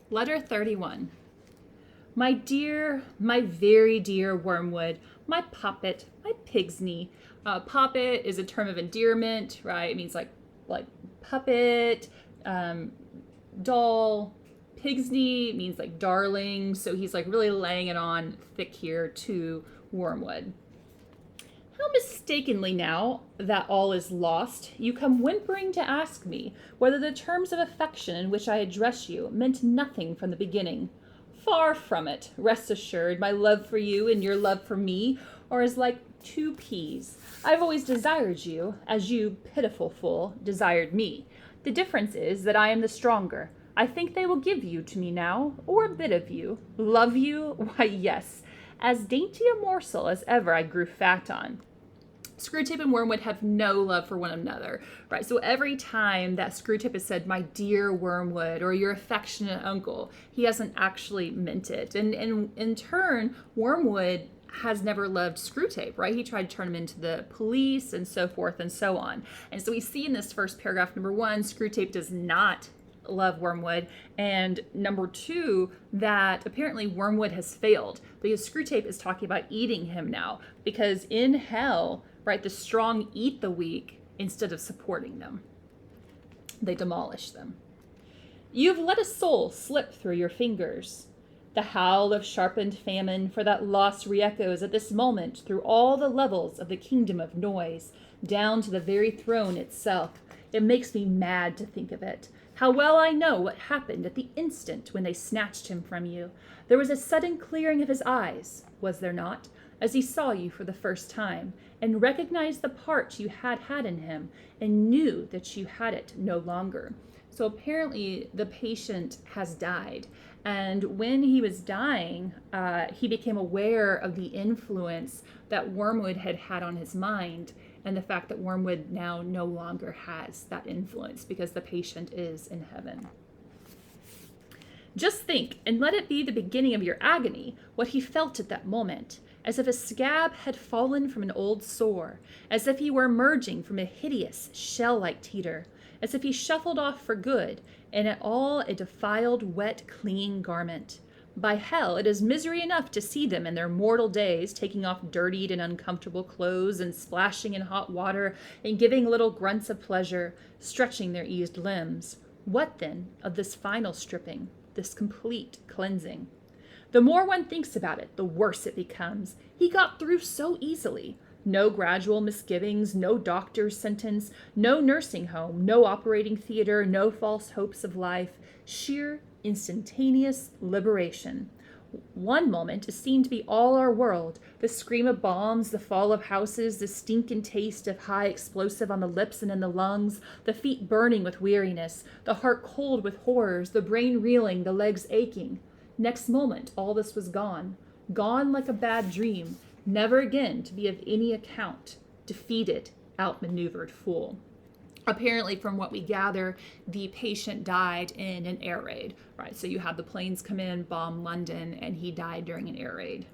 Letter 31. My dear, my very dear Wormwood, my poppet, my pig's knee. Poppet is a term of endearment, right? It means like puppet, doll. Pig's knee means like darling. So he's like really laying it on thick here to Wormwood. How mistakenly now that all is lost, you come whimpering to ask me whether the terms of affection in which I address you meant nothing from the beginning. Far from it. Rest assured, my love for you and your love for me are as like two peas. I've always desired you, as you, pitiful fool, desired me. The difference is that I am the stronger. I think they will give you to me now, or a bit of you. Love you? Why, yes. As dainty a morsel as ever I grew fat on. Screwtape and Wormwood have no love for one another, right? So every time that Screwtape has said, my dear Wormwood, or your affectionate uncle, he hasn't actually meant it. And in turn, Wormwood has never loved Screwtape, right? He tried to turn him into the police and so forth and so on. And so we see in this first paragraph, number one, Screwtape does not love Wormwood, and number two, that apparently Wormwood has failed because Screwtape is talking about eating him now, because in hell, right, the strong eat the weak instead of supporting them. They demolish them. You've let a soul slip through your fingers. The howl of sharpened famine for that loss re-echoes at this moment through all the levels of the kingdom of noise, down to the very throne itself. It makes me mad to think of it. How well I know what happened at the instant when they snatched him from you. There was a sudden clearing of his eyes, was there not, as he saw you for the first time, and recognized the part you had had in him, and knew that you had it no longer. So apparently the patient has died. And when he was dying, he became aware of the influence that Wormwood had had on his mind, and the fact that Wormwood now no longer has that influence because the patient is in heaven. Just think, and let it be the beginning of your agony, what he felt at that moment, as if a scab had fallen from an old sore, as if he were emerging from a hideous, shell-like teeter, as if he shuffled off for good, and at all a defiled, wet, clinging garment. By hell, it is misery enough to see them in their mortal days taking off dirtied and uncomfortable clothes and splashing in hot water and giving little grunts of pleasure, stretching their eased limbs. What, then, of this final stripping, this complete cleansing? The more one thinks about it, the worse it becomes. He got through so easily. No gradual misgivings, no doctor's sentence, no nursing home, no operating theater, no false hopes of life. Sheer, instantaneous liberation. One moment is seen to be all our world, the scream of bombs, the fall of houses, the stink and taste of high explosive on the lips and in the lungs, the feet burning with weariness, the heart cold with horrors, the brain reeling, the legs aching. Next moment, all this was gone. Gone like a bad dream, never again to be of any account. Defeated, outmaneuvered fool. Apparently, from what we gather, the patient died in an air raid, right? So you had the planes come in, bomb London, and he died during an air raid.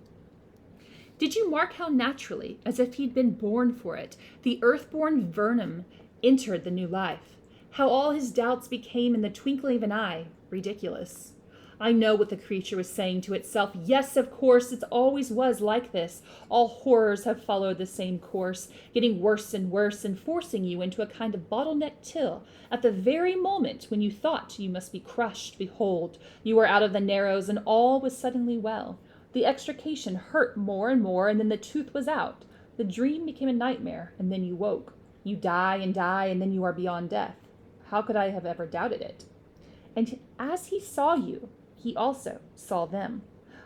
Did you mark how naturally, as if he'd been born for it, the earth-born Vernon entered the new life? How all his doubts became in the twinkling of an eye ridiculous. I know what the creature was saying to itself. Yes, of course, it always was like this. All horrors have followed the same course, getting worse and worse and forcing you into a kind of bottleneck till, at the very moment when you thought you must be crushed, behold, you were out of the narrows and all was suddenly well. The extrication hurt more and more, and then the tooth was out. The dream became a nightmare, and then you woke. You die, and then you are beyond death. How could I have ever doubted it? And as he saw you, he also saw them.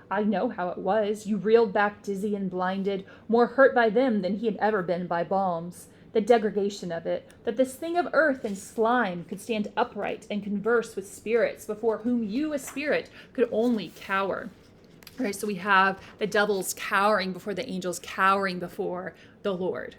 I know how it was. You reeled back dizzy and blinded, more hurt by them than he had ever been by bombs. The degradation of it, that this thing of earth and slime could stand upright and converse with spirits before whom you, a spirit, could only cower. Right, so we have the devils cowering before the angels, cowering before the Lord.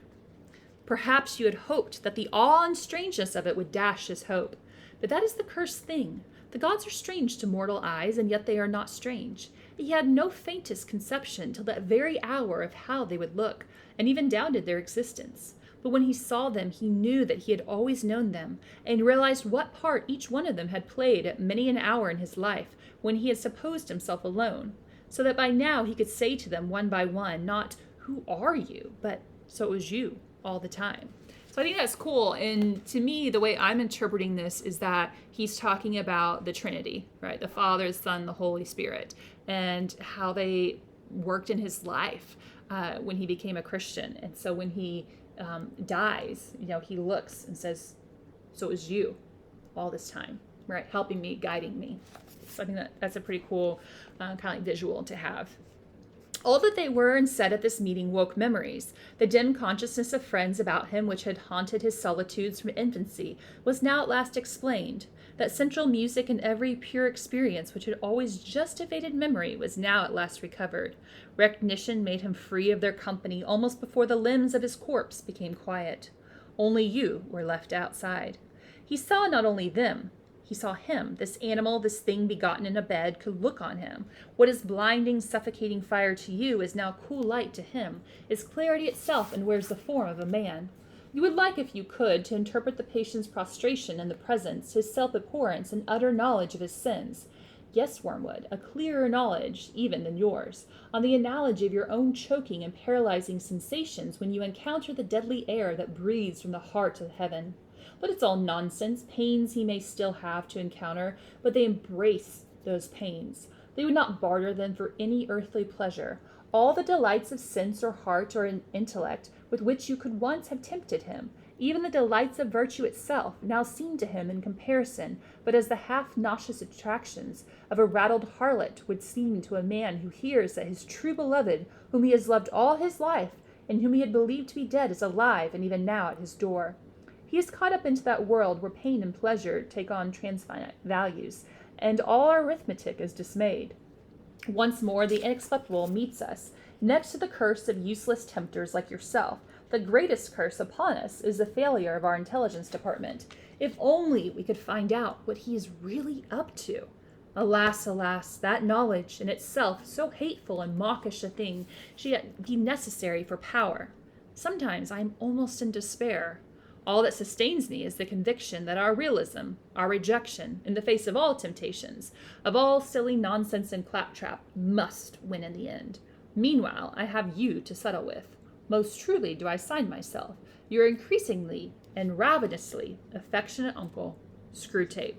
Perhaps you had hoped that the awe and strangeness of it would dash his hope. But that is the cursed thing. The gods are strange to mortal eyes, and yet they are not strange. He had no faintest conception till that very hour of how they would look, and even doubted their existence. But when he saw them, he knew that he had always known them, and realized what part each one of them had played at many an hour in his life when he had supposed himself alone, so that by now he could say to them one by one, not, "Who are you?" but, "So it was you all the time." So I think that's cool. And to me, the way I'm interpreting this is that he's talking about the Trinity, right? The Father, the Son, the Holy Spirit, and how they worked in his life when he became a Christian. And so when he dies, he looks and says, "So it was you all this time, right? Helping me, guiding me." So I think that's a pretty cool kind of like visual to have. All that they were and said at this meeting woke memories. The dim consciousness of friends about him, which had haunted his solitudes from infancy, was now at last explained. That central music in every pure experience, which had always just evaded memory, was now at last recovered. Recognition made him free of their company almost before the limbs of his corpse became quiet. Only you were left outside. He saw not only them, he saw him. This animal, this thing begotten in a bed, could look on him. What is blinding, suffocating fire to you is now cool light to him, is clarity itself, and wears the form of a man. You would like, if you could, to interpret the patient's prostration in the presence, his self-abhorrence, and utter knowledge of his sins. Yes, Wormwood, a clearer knowledge, even than yours, on the analogy of your own choking and paralyzing sensations when you encounter the deadly air that breathes from the heart of heaven. But it's all nonsense, pains he may still have to encounter, but they embrace those pains. They would not barter them for any earthly pleasure. All the delights of sense or heart or intellect with which you could once have tempted him, even the delights of virtue itself, now seem to him in comparison but as the half-nauseous attractions of a rattled harlot would seem to a man who hears that his true beloved, whom he has loved all his life, and whom he had believed to be dead, is alive and even now at his door. He is caught up into that world where pain and pleasure take on transfinite values, and all our arithmetic is dismayed. Once more the inexplicable meets us. Next to the curse of useless tempters like yourself, the greatest curse upon us is the failure of our intelligence department. If only we could find out what he is really up to. Alas, alas, that knowledge in itself, so hateful and mawkish a thing, should yet be necessary for power. Sometimes I am almost in despair. All that sustains me is the conviction that our realism, our rejection, in the face of all temptations, of all silly nonsense and claptrap, must win in the end. Meanwhile, I have you to settle with. Most truly do I sign myself, your increasingly and ravenously affectionate uncle, Screwtape.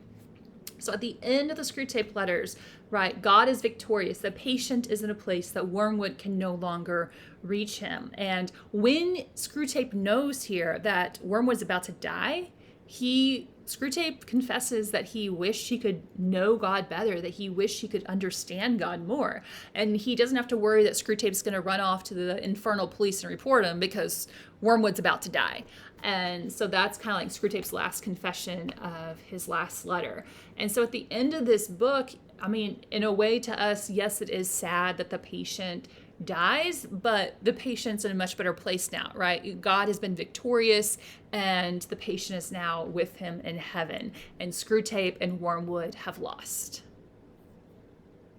So at the end of the Screwtape Letters, right, God is victorious. The patient is in a place that Wormwood can no longer reach him. And when Screwtape knows here that Wormwood's about to die, Screwtape confesses that he wished he could know God better, that he wished he could understand God more. And he doesn't have to worry that Screwtape's going to run off to the infernal police and report him because Wormwood's about to die. And so that's kind of like Screwtape's last confession of his last letter. And so at the end of this book, I mean, in a way to us, yes, it is sad that the patient dies, but the patient's in a much better place now, right? God has been victorious and the patient is now with him in heaven, and Screwtape and Wormwood have lost.